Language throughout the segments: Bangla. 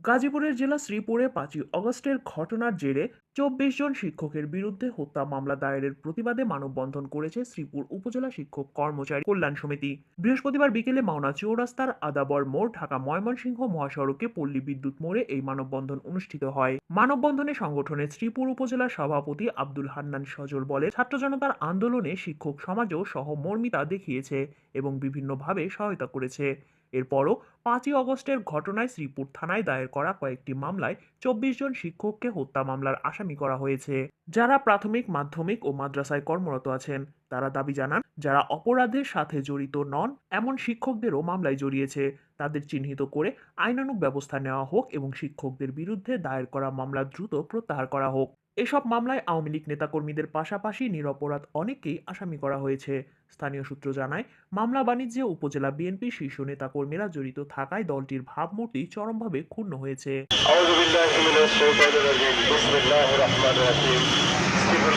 গাজীপুরের জেলা শ্রীপুরে ৫ই অগস্টের ঘটনার জেরে ২৪ জন শিক্ষকের বিরুদ্ধে হত্যা মামলা দায়েরের প্রতিবাদে মানববন্ধন করেছে শ্রীপুর উপজেলা শিক্ষক কর্মচারী কল্যাণ সমিতি। বৃহস্পতিবার বিকেলে মাওনা চৌরাস্তার আদাবর মোড় ঢাকা ময়মনসিংহ মহাসড়কে পল্লী বিদ্যুৎ মোড়ে এই মানববন্ধন অনুষ্ঠিত হয়। মানববন্ধনে সংগঠনের শ্রীপুর উপজেলা সভাপতি আব্দুল হান্নান সজল বলে, ছাত্র জনতার আন্দোলনে শিক্ষক সমাজও সহমর্মিতা দেখিয়েছে এবং বিভিন্নভাবে সহায়তা করেছে। এরপরও ৫ই অগস্টের ঘটনায় শ্রীপুর থানায় দায়ের করা কয়েকটি মামলায় ২৪ জন শিক্ষককে হত্যা মামলার আসামি করা হয়েছে, যারা প্রাথমিক, মাধ্যমিক ও মাদ্রাসায় কর্মরত আছেন। তারা দাবি জানান, যারা অপরাধের সাথে জড়িত নন এমন শিক্ষকদেরও মামলায় জড়িয়েছে, তাদের চিহ্নিত করে আইনানুগ ব্যবস্থা নেওয়া হোক এবং শিক্ষকদের বিরুদ্ধে দায়ের করা মামলা দ্রুত প্রত্যাহার করা হোক। এসব মামলায় আওয়ামী লীগ নেতাকর্মীদের পাশাপাশি নিরপরাধ অনেককেই আসামি করা হয়েছে। স্থানীয় সূত্র জানায়, মামলা বাণিজ্যে উপজেলা বিএনপির শীর্ষ নেতাকর্মীরা জড়িত থাকায় দলটির ভাবমূর্তি চরমভাবে ক্ষুণ্ণ হয়েছে।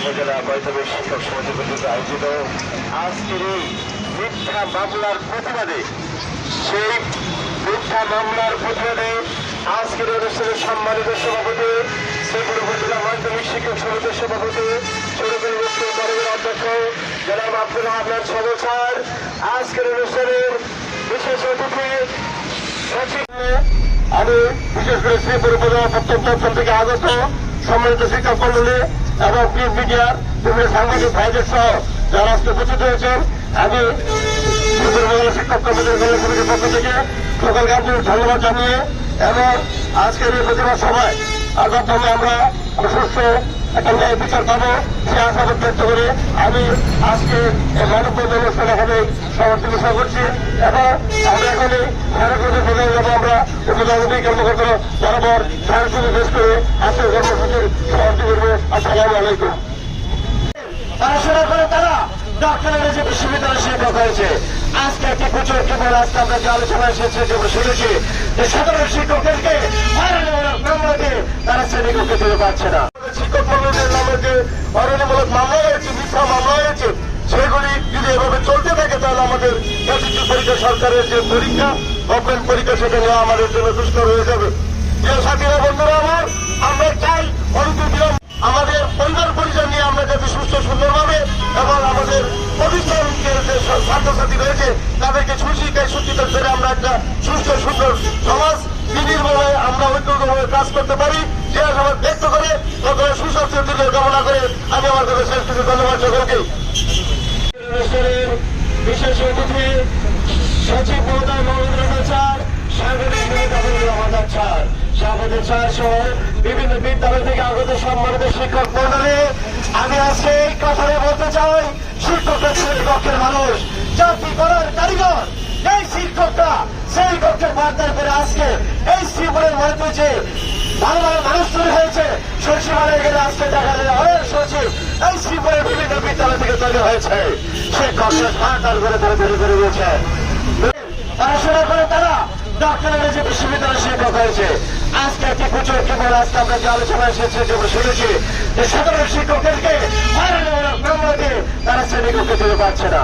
উপজেলা প্রাথমিক শিক্ষক সমিতি কর্তৃক আয়োজিত আজকের এই মিথ্যা মামলার প্রতিবাদে আজকের অনুষ্ঠানের সম্মানিত সভাপতি, শ্রীপুর উপজেলা মাধ্যমিক শিক্ষক সমিতির সভাপতি, সরকারি কলেজের অধ্যক্ষ জনাব আব্দুল হান্নান সজল স্যার, আজকের অনুষ্ঠানের বিশেষ অতিথি সচিব, আমি বিশেষ করে শ্রীপুর উপজেলা প্রত্যন্ত অঞ্চল থেকে আগত সম্মানিত শিক্ষক মন্ডলী এবং প্রিন্ট মিডিয়ার বিভিন্ন সাংবাদিক ভাইদের সহ যারা আজকে উপস্থিত হয়েছেন, আমি শ্রীপুর উপজেলা শিক্ষক কর্মচারী কল্যাণ সমিতির পক্ষ থেকে সকলকে আন্তরিক ধন্যবাদ জানিয়ে এবং আজকের এই প্রতিবাদ সভায় মাধ্যমে আমরা সুস্থ একটা ন্যায় বিচার পাবো সে আশাবাদ ব্যক্ত করে আমি আজকে এই মানববন্ধন অনুষ্ঠান এখানে সমাপ্তি ঘোষণা করছি এবং আমরা এখনই সারাকর্মী প্রধান যাবো। আমরা উপজেলা কর্মকর্তা বরাবর সারাকর্মী বেশ করে আজকের কর্মসূচির সমাপ্তি করবো। আসসালামু আলাইকুম। পড়াশোনা করে তারা ডক্টর যে বিশ্ববিদ্যালয় শিক্ষক হয়েছে, আজকে একটি প্রচুর কেবল আজকে আমরা যে আলোচনা এসেছে যেগুলো শুনেছি যে সাধারণ শিক্ষকদেরকে তারা শ্রেণীকক্ষে দিতে পারছে না। শিক্ষক কর্মীদের নামে যে হয়রানিমূলক মামলা হয়েছে, মিথ্যা মামলা হয়েছে, সেগুলি যদি এভাবে চলতে থাকে তাহলে আমাদের প্রতিটি পরীক্ষা, সরকারের যে পরীক্ষা, গভর্নমেন্ট পরীক্ষা, সেটা নেওয়া আমাদের জন্য দুষ্কর হয়ে যাবে। প্রিয় সাথীরা, বন্ধুরা আমার, আমরা চাই অনতিবিলম্বে আমাদের পরিবার পরিজন নিয়ে আমরা যাতে সুস্থ সুন্দরভাবে এবং আমাদের প্রতিষ্ঠানের যে ছাত্রছাত্রী রয়েছে তাদেরকে সুশিক্ষায় শিক্ষিত করে আমরা একটা সুস্থ সুন্দর সমাজ বিনির্ময়ে আমরা ঐক্যভাবে কাজ করতে পারি, সে আশাবাদ ব্যক্ত করে সকলের সুস্বাস্থ্য দীর্ঘ কামনা করে আমি আমার কাছে শেষ কিছু ধন্যবাদ সকলকে। বিশেষ অতিথি সচিব মহোদয় মহেন্দ্রনাথ স্যার, সাংবাদিক রহমান স্যার, সাংবাদিক স্যার সহ বিভিন্ন বিদ্যালয় থেকে আগত সম্মানিত শিক্ষক মন্ডলী, আমি আজকে এই কথাটা বলতে চাই, শিক্ষকরা শ্রেণীকক্ষের মানুষ, জাতি করার কারিগর। এই শিক্ষকরা সেই কক্ষের বার্তার করে আজকে এই শ্রীপুরের মধ্যে যে ভালো ভালো মানুষ তৈরি হয়েছে, সচিবালয়ে গেলে আজকে দেখা যায় অনেক সচিব এই শ্রীপুরের বিভিন্ন বিদ্যালয় থেকে তৈরি হয়েছে। সেই কক্ষের সরকার করে তারা তৈরি করে দিয়েছে। পড়াশোনা করে তারা ডক্টরের যে বিশ্ববিদ্যালয় শিক্ষক হয়েছে, আজকে একটি প্রচুর কেবল আজকে আমরা যে আলোচনা এসেছে যেগুলো শুনেছি যে সাধারণ শিক্ষকদেরকে তারা শ্রেণীকক্ষে দিতে পারছে না।